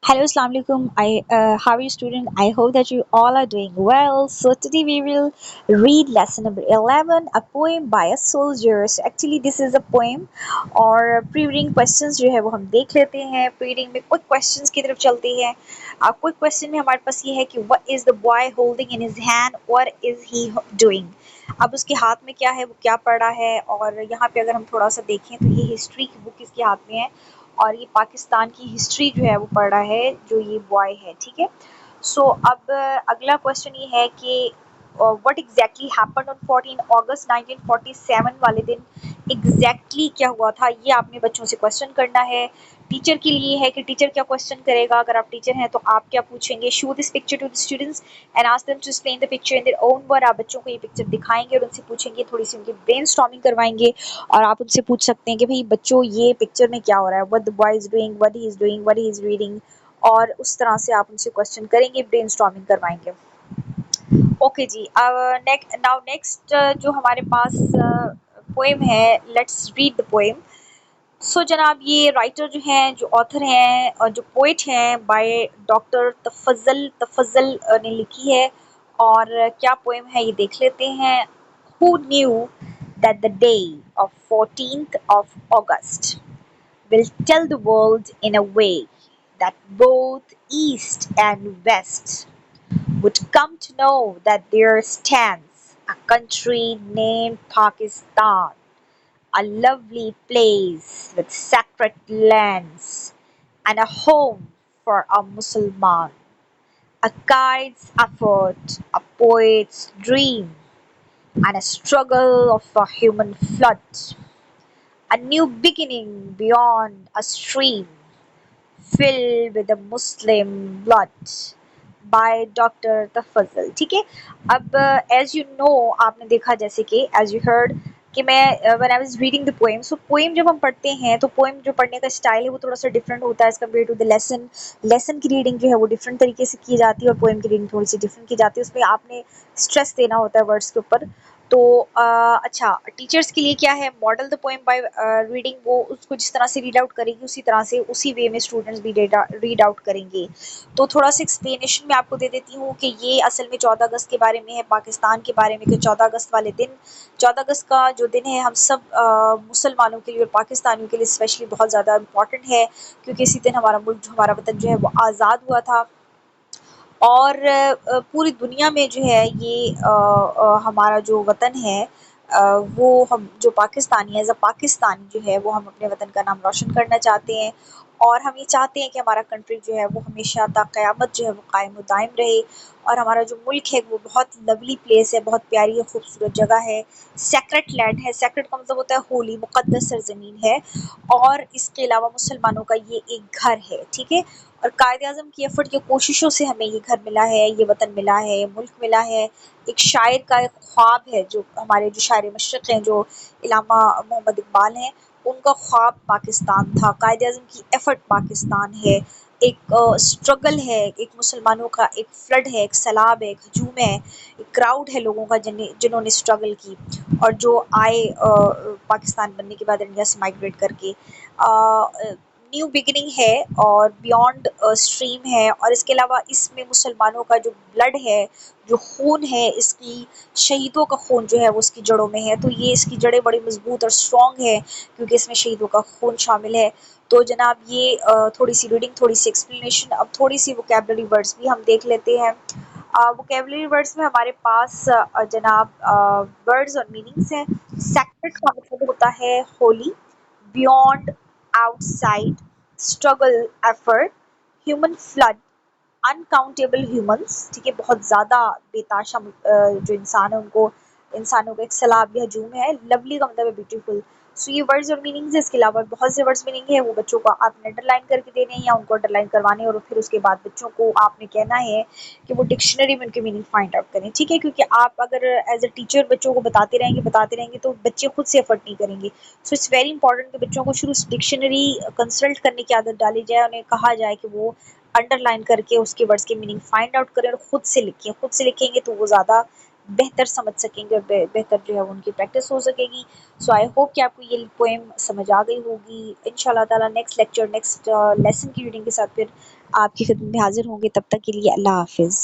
Hello, Assalamu alaikum. How are you, student? I hope that you all are doing well. So today we will read lesson number 11, a poem by a soldier. So actually this is a poem और pre-reading questions जो है वो हम देख लेते हैं. Pre-reading में quick questions की तरफ चलते हैं. Quick question में हमारे पास ये है कि what is the boy holding in his hand? What is he doing? अब उसके हाथ में क्या है, वो क्या पढ़ रहा है. और यहाँ पे अगर हम थोड़ा सा देखें तो ये हिस्ट्री की बुक इसके हाथ में है और ये पाकिस्तान की हिस्ट्री जो है वो पढ़ रहा है जो ये बॉय है. ठीक है. सो अब अगला क्वेश्चन ये है कि व्हाट एग्जैक्टली हैपेंड ऑन 14 अगस्त 1947 वाले दिन एग्जैक्टली क्या हुआ था, ये आपने बच्चों से क्वेश्चन करना है. टीचर के लिए है कि टीचर क्या क्वेश्चन करेगा. अगर आप टीचर हैं तो आप क्या पूछेंगे. Show this picture to the students and ask them to explain the picture in their own word. आप बच्चों को ये पिक्चर दिखाएंगे और उनसे पूछेंगे, थोड़ी सी उनकी ब्रेनस्टॉर्मिंग करवाएंगे और आप उनसे पूछ सकते हैं कि भाई बच्चों ये पिक्चर में क्या हो रहा है, what the boy is doing, what he is doing, what he is reading. और उस तरह से आप उनसे क्वेश्चन करेंगे, ब्रेनस्टॉर्मिंग करवाएंगे. ओके जी. नाउ नेक्स्ट जो हमारे पास पोएम है, लेट्स रीड द पोएम. सो जनाब ये राइटर जो हैं, जो ऑथर हैं और जो पोइट हैं बाय डॉक्टर तफज़ल तफज़ल ने लिखी है. और क्या पोएम है ये देख लेते हैं. Who knew that the day of 14th of August will tell the world in a way that both East and West would come to know that there stands a country named Pakistan, a lovely place with sacred lands and a home for a Muslim, a guide's effort, a poet's dream, and a struggle of a human flood, a new beginning beyond a stream filled with the Muslim blood by doctor Tafazzal. ठीक है. अब as you know, आपने देखा जैसे कि as you heard कि मैं when I was reading the poem, so poem जब हम पढ़ते हैं तो पोएम जो पढ़ने का स्टाइल है वो थोड़ा सा डिफरेंट होता है as compare to the lesson. Lesson की रीडिंग जो है वो डिफरेंट तरीके से की जाती है और पोएम की रीडिंग थोड़ी सी डिफरेंट की जाती है. उसमें आपने स्ट्रेस देना होता है वर्ड्स के ऊपर. तो अच्छा, टीचर्स के लिए क्या है, model the poem by reading, वो उसको जिस तरह से रीड आउट करेगी उसी तरह से उसी वे में स्टूडेंट्स भी रीड आउट करेंगे. तो थोड़ा सा एक्सप्लेनेशन मैं आपको दे देती हूँ कि ये असल में 14 अगस्त के बारे में है, पाकिस्तान के बारे में. कि 14 अगस्त वाले दिन, 14 अगस्त का जो दिन है हम सब मुसलमानों के लिए और पाकिस्तानियों के लिए स्पेशली बहुत ज़्यादा इम्पॉर्टेंट है, क्योंकि इसी दिन हमारा मुल्क, जो हमारा वतन जो है वो आज़ाद हुआ था. और पूरी दुनिया में जो है ये हमारा जो वतन है, वो हम जो पाकिस्तानी एज़ अ पाकिस्तानी जो है वो हम अपने वतन का नाम रोशन करना चाहते हैं. और हम ये चाहते हैं कि हमारा कंट्री जो है वो हमेशा ता क़यामत जो है वो कायम दायम रहे. और हमारा जो मुल्क है वो बहुत लवली प्लेस है, बहुत प्यारी और खूबसूरत जगह है, सेक्रेट लैंड है. सेक्रेट का मतलब होता है होली, मुक़द्दस सरज़मीन है. और इसके अलावा मुसलमानों का ये एक घर है. ठीक है. और कायद-ए-आज़म की एफर्ट की कोशिशों से हमें ये घर मिला है, ये वतन मिला है, ये मुल्क मिला है. एक शायर का एक ख्वाब है, जो हमारे जो शायर मशरक़ हैं, जो इल्लामा मोहम्मद इकबाल हैं, उनका ख्वाब पाकिस्तान था. कायद-ए-आज़म की एफर्ट पाकिस्तान है. एक स्ट्रगल है, एक मुसलमानों का एक फ्लड है, एक सैलाब है, एक हजूम है, एक क्राउड है लोगों का जिन्होंने स्ट्रगल की और जो आए पाकिस्तान बनने के बाद इंडिया से माइग्रेट करके. न्यू बिगिनिंग है और बियॉन्ड स्ट्रीम है. और इसके अलावा इसमें मुसलमानों का जो ब्लड है, जो खून है, इसकी शहीदों का खून जो है वो उसकी जड़ों में है. तो ये इसकी जड़ें बड़ी मजबूत और स्ट्रॉन्ग है क्योंकि इसमें शहीदों का खून शामिल है. तो जनाब ये थोड़ी सी रीडिंग, थोड़ी सी एक्सप्लेनेशन, अब थोड़ी सी वोकेबलरी वर्ड्स भी हम देख लेते हैं. वोकेबलरी वर्ड्स में हमारे पास जनाब वर्ड्स और मीनिंग्स हैं. सेक्रेट का मतलब होता है Holi, beyond, outside, struggle, effort, human flood, uncountable humans. ठीक है. बहुत ज़्यादा बेताशा जो इंसान है उनको, इंसानों का एक सैलाब या हजूम है. लवली का मतलब है ब्यूटीफुल. सो ये वर्ड्स और मीनिंग्स है. इसके अलावा बहुत से वर्ड्स मीनिंग है, वो बच्चों को आपने अंडरलाइन करके देने हैं या उनको अंडरलाइन करवाने, और फिर उसके बाद बच्चों को आपने कहना है कि वो डिक्शनरी में उनके मीनिंग फाइंड आउट करें. ठीक है. क्योंकि आप अगर एज अ टीचर बच्चों को बताते रहेंगे तो बच्चे खुद से एफर्ट नहीं करेंगे. सो इट्स वेरी इंपॉर्टेंट कि बच्चों को शुरू से डिक्शनरी कंसल्ट करने की आदत डाली जाए, उन्हें कहा जाए कि वो अंडरलाइन करके उसके वर्ड्स के मीनिंग फाइंड आउट करें और खुद से लिखें. खुद से लिखेंगे तो वो ज़्यादा بہتر سمجھ سکیں گے، اور بہتر جو ہے ان کی پریکٹس ہو سکے گی. سو آئی ہوپ کہ آپ کو یہ پوئم سمجھ آ گئی ہوگی. ان شاء اللہ تعالیٰ نیکسٹ لیکچر نیکسٹ لیسن کی ریڈنگ کے ساتھ پھر آپ کی خدمت میں حاضر ہوں گے. تب تک کے لیے اللہ حافظ.